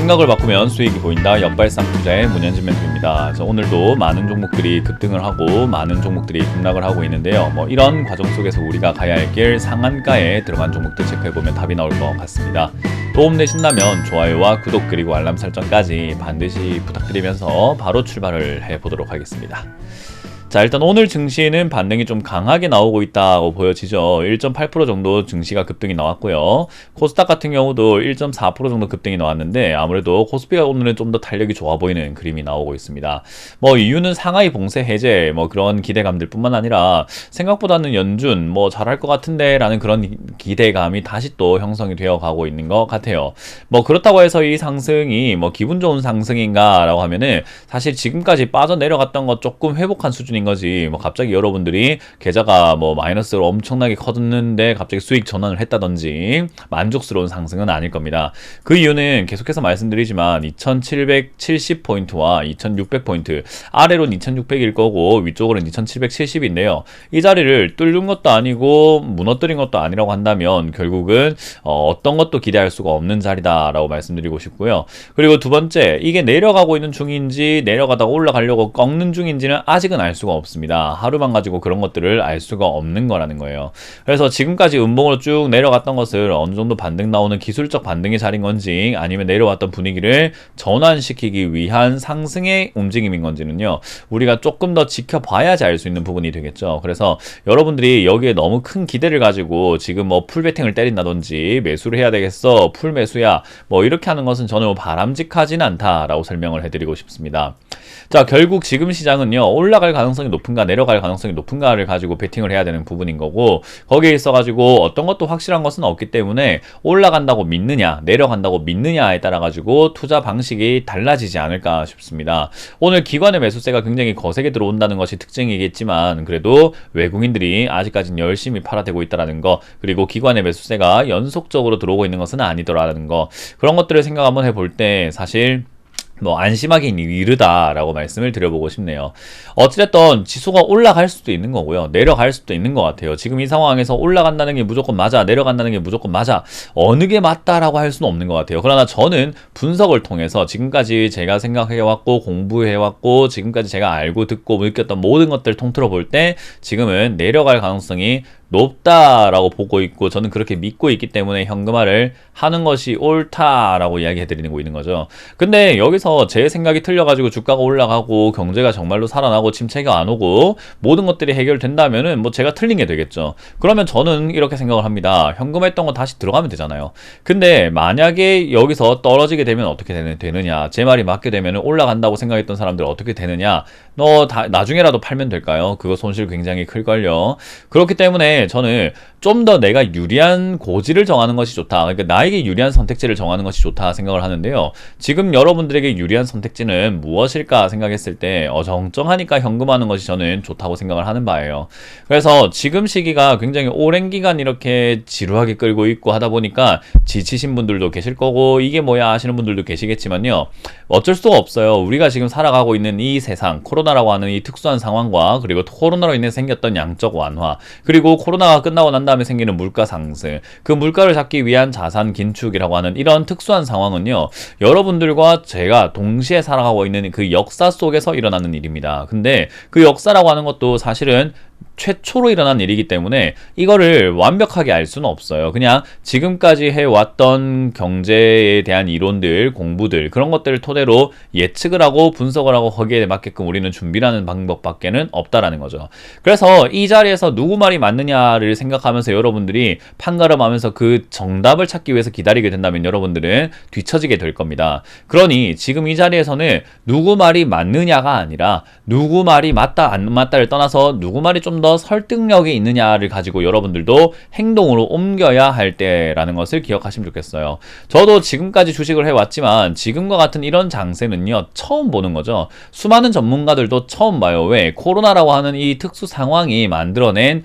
생각을 바꾸면 수익이 보인다. 역발상 투자의 문현진 멘토입니다. 오늘도 많은 종목들이 급등을 하고 많은 종목들이 급락을 하고 있는데요. 이런 과정 속에서 우리가 가야 할 길 상한가에 들어간 종목들 체크해보면 답이 나올 것 같습니다. 도움되신다면 좋아요와 구독 그리고 알람 설정까지 반드시 부탁드리면서 바로 출발을 해보도록 하겠습니다. 자, 일단 오늘 증시는 반등이 좀 강하게 나오고 있다고 보여지죠. 1.8% 정도 증시가 급등이 나왔고요. 코스닥 같은 경우도 1.4% 정도 급등이 나왔는데 아무래도 코스피가 오늘은 좀 더 탄력이 좋아 보이는 그림이 나오고 있습니다. 이유는 상하이 봉쇄 해제 그런 기대감들 뿐만 아니라 생각보다는 연준 잘할 것 같은데 라는 그런 기대감이 다시 또 형성이 되어 가고 있는 것 같아요. 그렇다고 해서 이 상승이 기분 좋은 상승인가 라고 하면은 사실 지금까지 빠져내려갔던 것 조금 회복한 수준인 거지 갑자기 여러분들이 계좌가 마이너스로 엄청나게 커졌는데 갑자기 수익 전환을 했다든지 만족스러운 상승은 아닐 겁니다. 그 이유는 계속해서 말씀드리지만 2770포인트와 2600포인트 아래로는 2600일 거고 위쪽으로는 2770인데요. 이 자리를 뚫는 것도 아니고 무너뜨린 것도 아니라고 한다면 결국은 어떤 것도 기대할 수가 없는 자리다 라고 말씀드리고 싶고요. 그리고 두 번째, 이게 내려가고 있는 중인지 내려가다가 올라가려고 꺾는 중인지는 아직은 알 수가 없습니다. 하루만 가지고 그런 것들을 알 수가 없는 거라는 거예요. 그래서 지금까지 음봉으로 쭉 내려갔던 것을 어느 정도 반등 나오는 기술적 반등의 자리인 건지 아니면 내려왔던 분위기를 전환시키기 위한 상승의 움직임인 건지는요, 우리가 조금 더 지켜봐야지 알 수 있는 부분이 되겠죠. 그래서 여러분들이 여기에 너무 큰 기대를 가지고 지금 풀베팅을 때린다든지 매수를 해야 되겠어, 풀 매수야 이렇게 하는 것은 저는 바람직하진 않다라고 설명을 해드리고 싶습니다. 자, 결국 지금 시장은요, 올라갈 가능성이 높은가 내려갈 가능성이 높은가를 가지고 베팅을 해야 되는 부분인 거고, 거기에 있어 가지고 어떤 것도 확실한 것은 없기 때문에 올라간다고 믿느냐 내려간다고 믿느냐에 따라 가지고 투자 방식이 달라지지 않을까 싶습니다. 오늘 기관의 매수세가 굉장히 거세게 들어온다는 것이 특징이겠지만 그래도 외국인들이 아직까지는 열심히 팔아대고 있다는 거, 그리고 기관의 매수세가 연속적으로 들어오고 있는 것은 아니더라는 거, 그런 것들을 생각 한번 해볼 때 사실 안심하긴 이르다라고 말씀을 드려보고 싶네요. 어찌됐든 지수가 올라갈 수도 있는 거고요, 내려갈 수도 있는 것 같아요. 지금 이 상황에서 올라간다는 게 무조건 맞아, 내려간다는 게 무조건 맞아, 어느 게 맞다라고 할 수는 없는 것 같아요. 그러나 저는 분석을 통해서 지금까지 제가 생각해왔고 공부해왔고 지금까지 제가 알고 듣고 느꼈던 모든 것들을 통틀어 볼 때 지금은 내려갈 가능성이 높다라고 보고 있고, 저는 그렇게 믿고 있기 때문에 현금화를 하는 것이 옳다라고 이야기해드리고 있는 거죠. 근데 여기서 제 생각이 틀려가지고 주가가 올라가고 경제가 정말로 살아나고 침체가 안 오고 모든 것들이 해결된다면은 제가 틀린 게 되겠죠. 그러면 저는 이렇게 생각을 합니다. 현금했던 거 다시 들어가면 되잖아요. 근데 만약에 여기서 떨어지게 되면 어떻게 되느냐, 제 말이 맞게 되면 올라간다고 생각했던 사람들 어떻게 되느냐, 나중에라도 팔면 될까요? 그거 손실 굉장히 클걸요. 그렇기 때문에 저는 좀 더 내가 유리한 고지를 정하는 것이 좋다, 그러니까 나에게 유리한 선택지를 정하는 것이 좋다 생각을 하는데요. 지금 여러분들에게 유리한 선택지는 무엇일까 생각했을 때 어정쩡하니까 현금하는 것이 저는 좋다고 생각을 하는 바예요. 그래서 지금 시기가 굉장히 오랜 기간 이렇게 지루하게 끌고 있고 하다 보니까 지치신 분들도 계실 거고 이게 뭐야 하시는 분들도 계시겠지만요, 어쩔 수가 없어요. 우리가 지금 살아가고 있는 이 세상, 코로나라고 하는 이 특수한 상황과 그리고 코로나로 인해 생겼던 양적 완화, 그리고 코로나가 끝나고 난 다음에 생기는 물가 상승, 그 물가를 잡기 위한 자산 긴축이라고 하는 이런 특수한 상황은요, 여러분들과 제가 동시에 살아가고 있는 그 역사 속에서 일어나는 일입니다. 근데 그 역사라고 하는 것도 사실은 최초로 일어난 일이기 때문에 이거를 완벽하게 알 수는 없어요. 그냥 지금까지 해왔던 경제에 대한 이론들, 공부들, 그런 것들을 토대로 예측을 하고 분석을 하고 거기에 맞게끔 우리는 준비라는 방법밖에는 없다라는 거죠. 그래서 이 자리에서 누구 말이 맞느냐를 생각하면서 여러분들이 판가름하면서 그 정답을 찾기 위해서 기다리게 된다면 여러분들은 뒤처지게 될 겁니다. 그러니 지금 이 자리에서는 누구 말이 맞느냐가 아니라 누구 말이 맞다 안 맞다를 떠나서 누구 말이 좀 더 설득력이 있느냐를 가지고 여러분들도 행동으로 옮겨야 할 때라는 것을 기억하시면 좋겠어요. 저도 지금까지 주식을 해왔지만 지금과 같은 이런 장세는요, 처음 보는 거죠. 수많은 전문가들도 처음 봐요. 왜? 코로나라고 하는 이 특수 상황이 만들어낸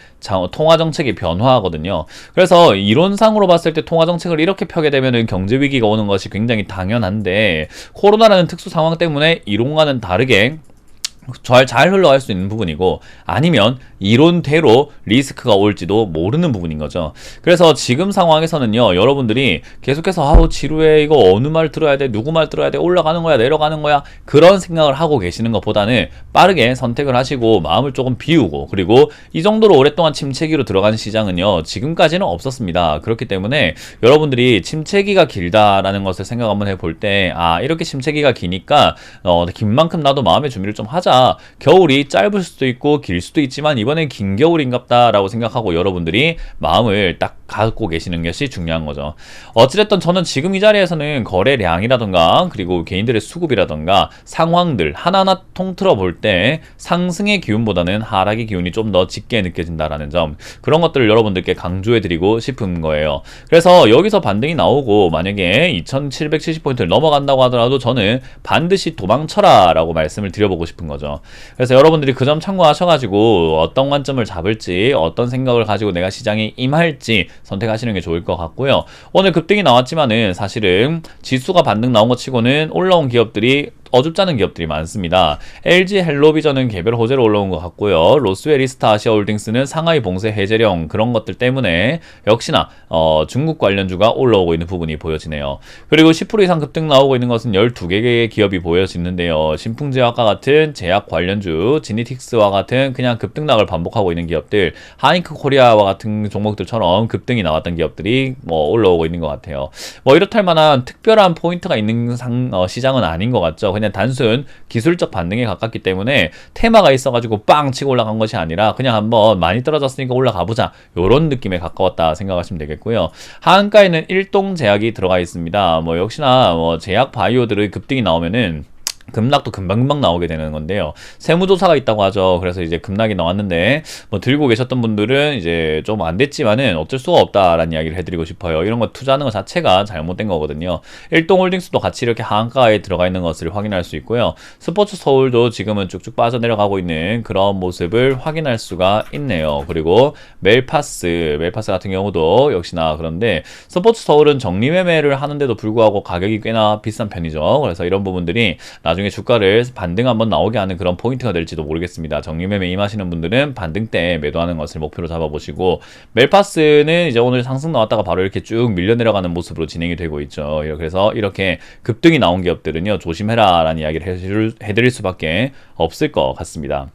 통화정책의 변화거든요. 그래서 이론상으로 봤을 때 통화정책을 이렇게 펴게 되면 경제위기가 오는 것이 굉장히 당연한데, 코로나라는 특수 상황 때문에 이론과는 다르게 잘 흘러갈 수 있는 부분이고, 아니면 이론대로 리스크가 올지도 모르는 부분인 거죠. 그래서 지금 상황에서는요, 여러분들이 계속해서 아우 지루해, 이거 어느 말 들어야 돼, 누구 말 들어야 돼, 올라가는 거야, 내려가는 거야, 그런 생각을 하고 계시는 것보다는 빠르게 선택을 하시고 마음을 조금 비우고, 그리고 이 정도로 오랫동안 침체기로 들어간 시장은요, 지금까지는 없었습니다. 그렇기 때문에 여러분들이 침체기가 길다라는 것을 생각 한번 해볼 때, 아, 이렇게 침체기가 기니까 긴 만큼 나도 마음의 준비를 좀 하자. 겨울이 짧을 수도 있고 길 수도 있지만 이번엔 긴 겨울인갑다라고 생각하고 여러분들이 마음을 딱 갖고 계시는 것이 중요한 거죠. 어찌됐든 저는 지금 이 자리에서는 거래량이라던가 그리고 개인들의 수급이라던가 상황들 하나하나 통틀어 볼 때 상승의 기운보다는 하락의 기운이 좀 더 짙게 느껴진다라는 점, 그런 것들을 여러분들께 강조해 드리고 싶은 거예요. 그래서 여기서 반등이 나오고 만약에 2770포인트를 넘어간다고 하더라도 저는 반드시 도망쳐라 라고 말씀을 드려보고 싶은 거죠. 그래서 여러분들이 그 점 참고하셔가지고 어떤 관점을 잡을지, 어떤 생각을 가지고 내가 시장에 임할지 선택하시는 게 좋을 것 같고요. 오늘 급등이 나왔지만은 사실은 지수가 반등 나온 것 치고는 올라온 기업들이 어줍지 않은 기업들이 많습니다. LG 헬로비전은 개별 호재로 올라온 것 같고요. 로스웰리스타 아시아홀딩스는 상하이 봉쇄 해제령 그런 것들 때문에 역시나 중국 관련주가 올라오고 있는 부분이 보여지네요. 그리고 10% 이상 급등 나오고 있는 것은 12개의 기업이 보여지는데요. 신풍제약과 같은 제약 관련주, 지니틱스와 같은 그냥 급등락을 반복하고 있는 기업들, 하이크 코리아와 같은 종목들처럼 급등이 나왔던 기업들이 올라오고 있는 것 같아요. 이렇다 할 만한 특별한 포인트가 있는 시장은 아닌 것 같죠. 그냥 단순 기술적 반등에 가깝기 때문에 테마가 있어가지고 빵 치고 올라간 것이 아니라 그냥 한번 많이 떨어졌으니까 올라가 보자, 요런 느낌에 가까웠다 생각하시면 되겠고요. 하한가에는 일동제약이 들어가 있습니다. 역시나 제약 바이오들의 급등이 나오면은 급락도 금방금방 나오게 되는 건데요. 세무조사가 있다고 하죠. 그래서 이제 급락이 나왔는데 들고 계셨던 분들은 이제 좀 안 됐지만은 어쩔 수가 없다라는 이야기를 해드리고 싶어요. 이런 거 투자하는 것 자체가 잘못된 거거든요. 일동홀딩스도 같이 이렇게 하한가에 들어가 있는 것을 확인할 수 있고요. 스포츠 서울도 지금은 쭉쭉 빠져내려가고 있는 그런 모습을 확인할 수가 있네요. 그리고 멜파스 같은 경우도 역시나 그런데 스포츠 서울은 정리매매를 하는데도 불구하고 가격이 꽤나 비싼 편이죠. 그래서 이런 부분들이 나중에 주가를 반등 한번 나오게 하는 그런 포인트가 될지도 모르겠습니다. 정리매매 임하시는 분들은 반등 때 매도하는 것을 목표로 잡아보시고, 멜파스는 이제 오늘 상승 나왔다가 바로 이렇게 쭉 밀려 내려가는 모습으로 진행이 되고 있죠. 그래서 이렇게 급등이 나온 기업들은요, 조심해라 라는 이야기를 해드릴 수밖에 없을 것 같습니다.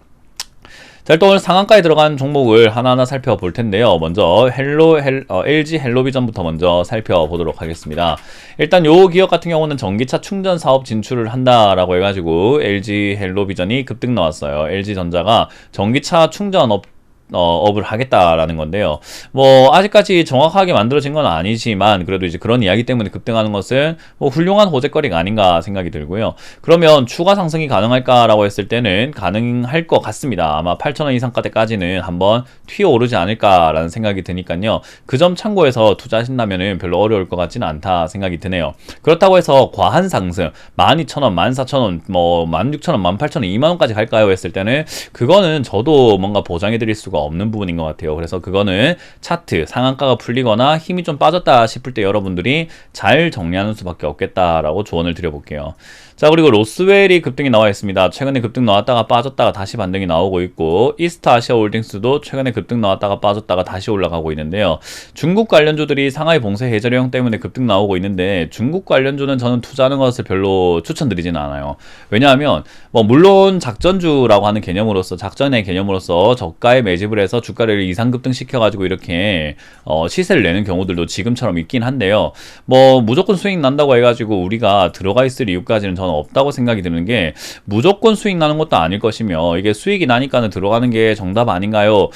자, 일단 오늘 상한가에 들어간 종목을 하나하나 살펴볼 텐데요. 먼저 LG 헬로비전부터 먼저 살펴보도록 하겠습니다. 일단 요 기업 같은 경우는 전기차 충전 사업 진출을 한다라고 해가지고 LG 헬로비전이 급등 나왔어요. LG전자가 전기차 충전업 업을 하겠다라는 건데요. 아직까지 정확하게 만들어진 건 아니지만 그래도 이제 그런 이야기 때문에 급등하는 것은 훌륭한 호재거리가 아닌가 생각이 들고요. 그러면 추가 상승이 가능할까라고 했을 때는 가능할 것 같습니다. 아마 8,000원 이상가대까지는 한번 튀어오르지 않을까라는 생각이 드니까요. 그 점 참고해서 투자하신다면은 별로 어려울 것 같지는 않다 생각이 드네요. 그렇다고 해서 과한 상승 12,000원, 14,000원, 16,000원, 18,000원, 2만원까지 갈까요? 했을 때는 그거는 저도 뭔가 보장해드릴 수가 없는 부분인 것 같아요. 그래서 그거는 차트 상한가가 풀리거나 힘이 좀 빠졌다 싶을 때 여러분들이 잘 정리하는 수밖에 없겠다라고 조언을 드려볼게요. 자, 그리고 로스웰이 급등이 나와 있습니다. 최근에 급등 나왔다가 빠졌다가 다시 반등이 나오고 있고, 이스타 아시아홀딩스도 최근에 급등 나왔다가 빠졌다가 다시 올라가고 있는데요. 중국 관련주들이 상하이 봉쇄 해제령 때문에 급등 나오고 있는데, 중국 관련주는 저는 투자하는 것을 별로 추천드리지는 않아요. 왜냐하면 물론 작전주라고 하는 개념으로서, 작전의 개념으로서 저가에 매집을 해서 주가를 이상급등 시켜가지고 이렇게 시세를 내는 경우들도 지금처럼 있긴 한데요. 무조건 수익 난다고 해가지고 우리가 들어가 있을 이유까지는 저는 없다고 생각이 드는 게, 무조건 수익 나는 것도 아닐 것이며 이게 수익이 나니까는 들어가는 게 정답 아닌가요?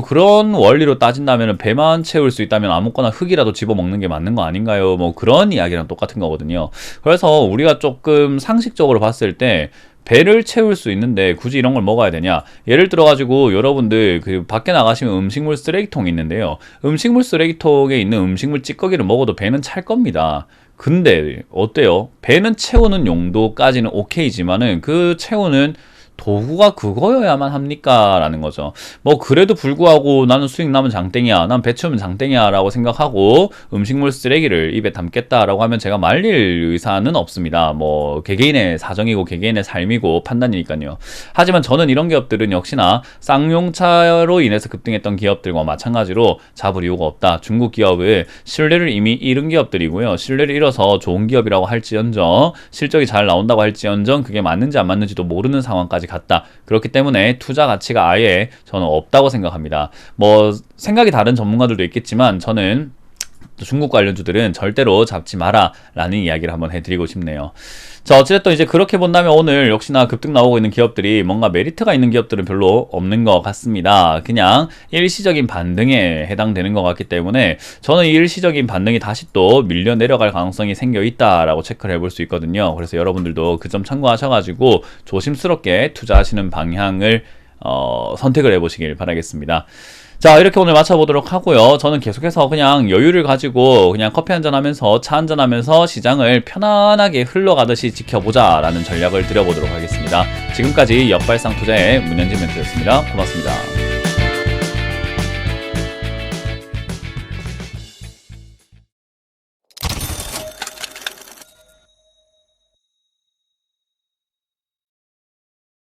그런 원리로 따진다면 배만 채울 수 있다면 아무거나 흙이라도 집어먹는 게 맞는 거 아닌가요? 그런 이야기랑 똑같은 거거든요. 그래서 우리가 조금 상식적으로 봤을 때 배를 채울 수 있는데 굳이 이런 걸 먹어야 되냐? 예를 들어가지고 여러분들 그 밖에 나가시면 음식물 쓰레기통이 있는데요. 음식물 쓰레기통에 있는 음식물 찌꺼기를 먹어도 배는 찰 겁니다. 근데 어때요? 배는 채우는 용도까지는 오케이지만은 그 채우는 도구가 그거여야만 합니까? 라는 거죠. 뭐 그래도 불구하고 나는 수익 나면 장땡이야, 난 배치우면 장땡이야 라고 생각하고 음식물 쓰레기를 입에 담겠다라고 하면 제가 말릴 의사는 없습니다. 뭐 개개인의 사정이고 개개인의 삶이고 판단이니까요. 하지만 저는 이런 기업들은 역시나 쌍용차로 인해서 급등했던 기업들과 마찬가지로 잡을 이유가 없다. 중국 기업을 신뢰를 이미 잃은 기업들이고요. 신뢰를 잃어서 좋은 기업이라고 할지언정, 실적이 잘 나온다고 할지언정 그게 맞는지 안 맞는지도 모르는 상황까지 갔다. 그렇기 때문에 투자 가치가 아예 저는 없다고 생각합니다. 뭐 생각이 다른 전문가들도 있겠지만 저는 중국 관련주들은 절대로 잡지 마라 라는 이야기를 한번 해드리고 싶네요. 자, 어쨌든 이제 그렇게 본다면 오늘 역시나 급등 나오고 있는 기업들이 뭔가 메리트가 있는 기업들은 별로 없는 것 같습니다. 그냥 일시적인 반등에 해당되는 것 같기 때문에 저는 이 일시적인 반등이 다시 또 밀려 내려갈 가능성이 생겨 있다라고 체크를 해볼 수 있거든요. 그래서 여러분들도 그 점 참고하셔가지고 조심스럽게 투자하시는 방향을 선택을 해보시길 바라겠습니다. 자, 이렇게 오늘 마쳐보도록 하고요. 저는 계속해서 그냥 여유를 가지고 그냥 커피 한잔 하면서 차 한잔 하면서 시장을 편안하게 흘러가듯이 지켜보자 라는 전략을 드려보도록 하겠습니다. 지금까지 역발상 투자의 문현진 멘토였습니다. 고맙습니다.